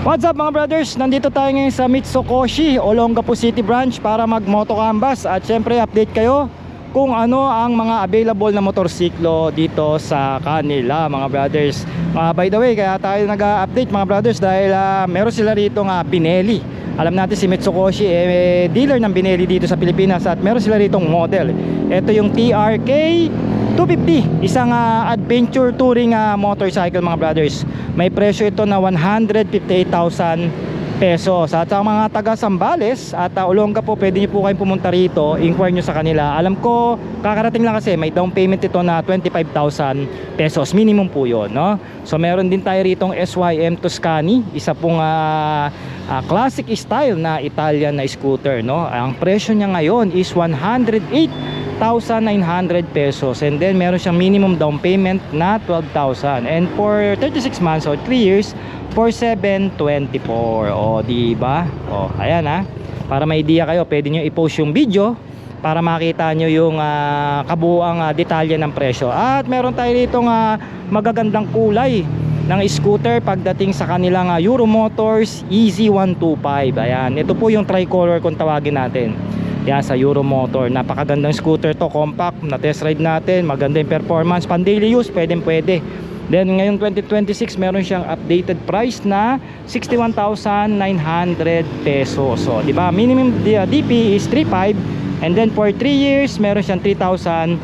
What's up mga brothers? Nandito tayo ngayon sa Mitsukoshi, Olongapo City branch para mag-moto canvas at syempre update kayo kung ano ang mga available na motorsiklo dito sa kanila mga brothers. By the way, kaya tayo nag-update mga brothers dahil meron sila rito Binelli. Alam natin si Mitsukoshi dealer ng Binelli dito sa Pilipinas at meron sila ritong model. Ito yung TRK 250, isang adventure touring motorcycle mga brothers. May presyo ito na 158,000 pesos. At sa mga taga Sambales at Olongapo, pwede nyo po kayong pumunta rito, inquire nyo sa kanila. Alam ko, kakarating lang kasi may down payment ito na 25,000 pesos, minimum po yun, no? So meron din tayo ritong SYM Tuscany, isa pong classic style na Italian na scooter, no? Ang presyo niya ngayon is 108,900 pesos, and then meron siyang minimum down payment na 12,000, and for 36 months or 3 years for 724. O diba? O ayan para may idea kayo, pwede nyo i-post yung video para makita nyo yung kabuuang detalye ng presyo. At meron tayo dito magagandang kulay ng scooter pagdating sa kanilang Euro Motors EZ125. Ayan, ito po yung tricolor kung tawagin natin. Yan, sa Euro Motor, napakagandang scooter to, compact, na test ride natin, maganda yung performance, pan daily use, pwede. Then ngayon 2026 meron siyang updated price na 61,900 pesos. So di ba, minimum DP is 3,500, and then for 3 years meron siyang 3,005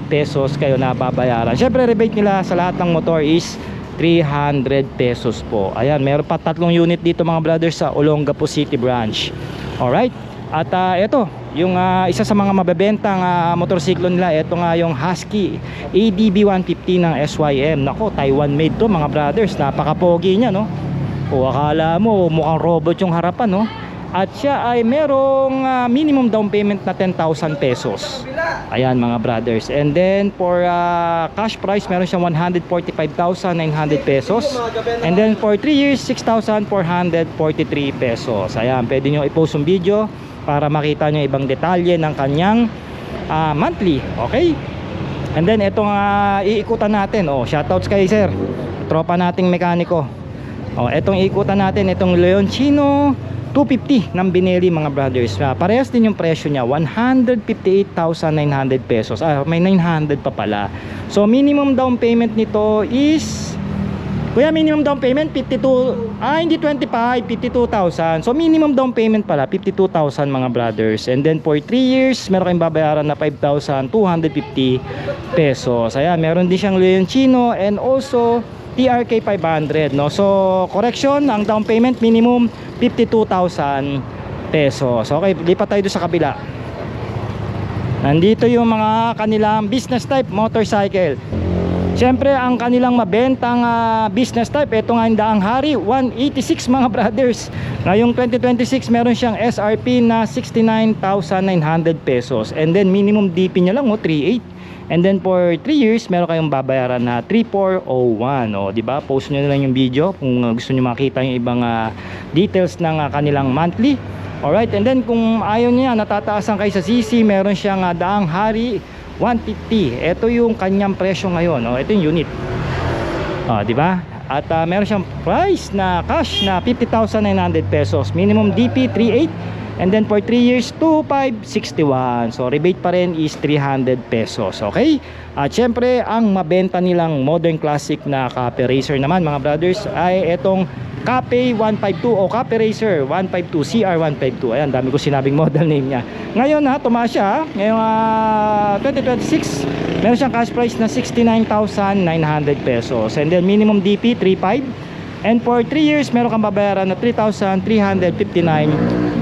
pesos kayo na babayaran. Syempre rebate nila sa lahat ng motor is 300 pesos po. Ayan, meron pa 3 unit dito mga brothers sa Olongapo City branch. Alright, at ito yung isa sa mga mabebentang motorsiklo nila. Ito yung Husky ADB 150 ng SYM. Nako, Taiwan made to mga brothers. Napaka-pogi niya, no? O akala mo mukhang robot yung harapan, no? At siya ay merong minimum down payment na 10,000 pesos. Ayan mga brothers. And then for cash price meron siyang 145,900 pesos. And then for 3 years 6,443 pesos. Ayan, pwede nyo i-post yung video para makita nyo ibang detalye ng kanyang monthly. Okay? And then itong iikutan natin. Shoutouts kay sir, tropa nating mekaniko. Itong iikutan natin, itong Leoncino 250 ng Binelli mga brothers. Parehas din yung presyo niya, 158,900 pesos. May 900 pa pala. So minimum down payment nito is, kuya, minimum down payment 52, hindi 25, 52,000. So minimum down payment pala 52,000 mga brothers. And then for 3 years meron kayong babayaran na 5,250 pesos. Ayan, meron din siyang Leoncino and also TRK 500, no? So correction, ang down payment minimum 52,000 pesos. Okay, lipat tayo doon sa kabila. Nandito yung mga kanilang business type motorcycle. Siyempre ang kanilang mabentang business type, ito nga yung Daang Hari 186 mga brothers. Ngayong 2026 meron siyang SRP na 69,900 pesos, and then minimum DP niya lang 3,800. And then for 3 years meron kayong babayaran na 3,401. Di ba? Post nyo na lang yung video kung gusto nyo makita yung ibang details ng kanilang monthly. Alright, and then kung ayaw niya natataasan kayo sa CC, meron siyang Daang Hari 150. Ito yung kanyang presyo ngayon. Ito yung unit. Di ba? At meron siyang price na cash na 50,900 pesos. Minimum DP 3,800. And then for 3 years 2,561. So rebate pa rin is 300 pesos. Okay? At syempre ang mabenta nilang modern classic na Cafe Racer naman mga brothers ay etong Cafe 152 o Cafe Racer 152 CR152. Ayan, dami ko sinabing model name niya. Ngayon tumaas siya. Ngayong 2026 meron siyang cash price na 69,900 pesos. And then minimum DP 3,500. And for 3 years meron kang babayaran na 3,359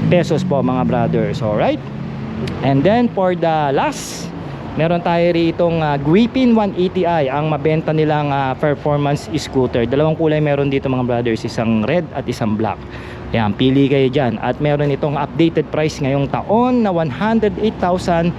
pesos po mga brothers. Alright, and then for the last, meron tayo ritong Griffin 180i, ang mabenta nilang performance scooter. Dalawang kulay meron dito mga brothers, isang red at isang black. Yan, pili kayo dyan. At meron itong updated price ngayong taon na 108,900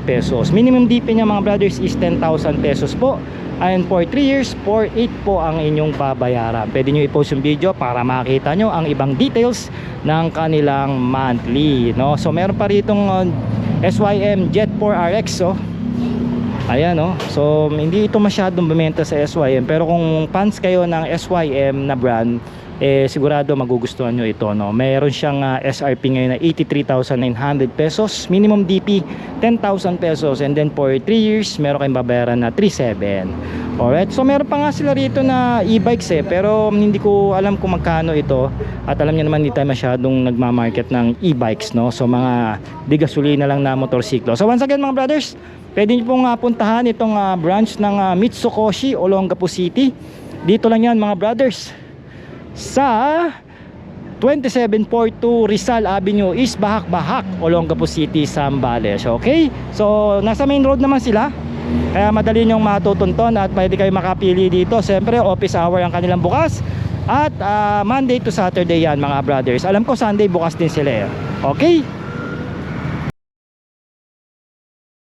pesos. Minimum DP niya mga brothers is 10,000 pesos po. And for 3 years 4,800 po ang inyong babayaran. Pwede nyo i-post yung video para makita nyo ang ibang details ng kanilang monthly, no? So meron pa ritong SYM Jet 4 RX. Ayan, so hindi ito masyadong bumenta sa SYM, pero kung fans kayo ng SYM na brand, sigurado magugustuhan nyo ito, no? Meron siyang SRP ngayon na 83,900 pesos, minimum DP 10,000 pesos, and then for 3 years meron kayong babayaran na 3,700. Alright, so meron pa nga sila rito na e-bikes pero hindi ko alam kung magkano ito, at alam niyo naman hindi tayo masyadong nagmamarket ng e-bikes, no? So mga di gasolina lang na motorsiklo. So once again mga brothers, pwede nyo pong puntahan itong branch ng Mitsukoshi, Olongapo City. Dito lang yan mga brothers, sa 2742 Rizal Avenue, East Bahak-Bahak, Olongapo City, Zambales. Okay? So nasa main road naman sila, kaya madali nyong matutunton at pwede kayo makapili dito. Siyempre office hour ang kanilang bukas, at Monday to Saturday yan mga brothers. Alam ko Sunday bukas din sila Okay?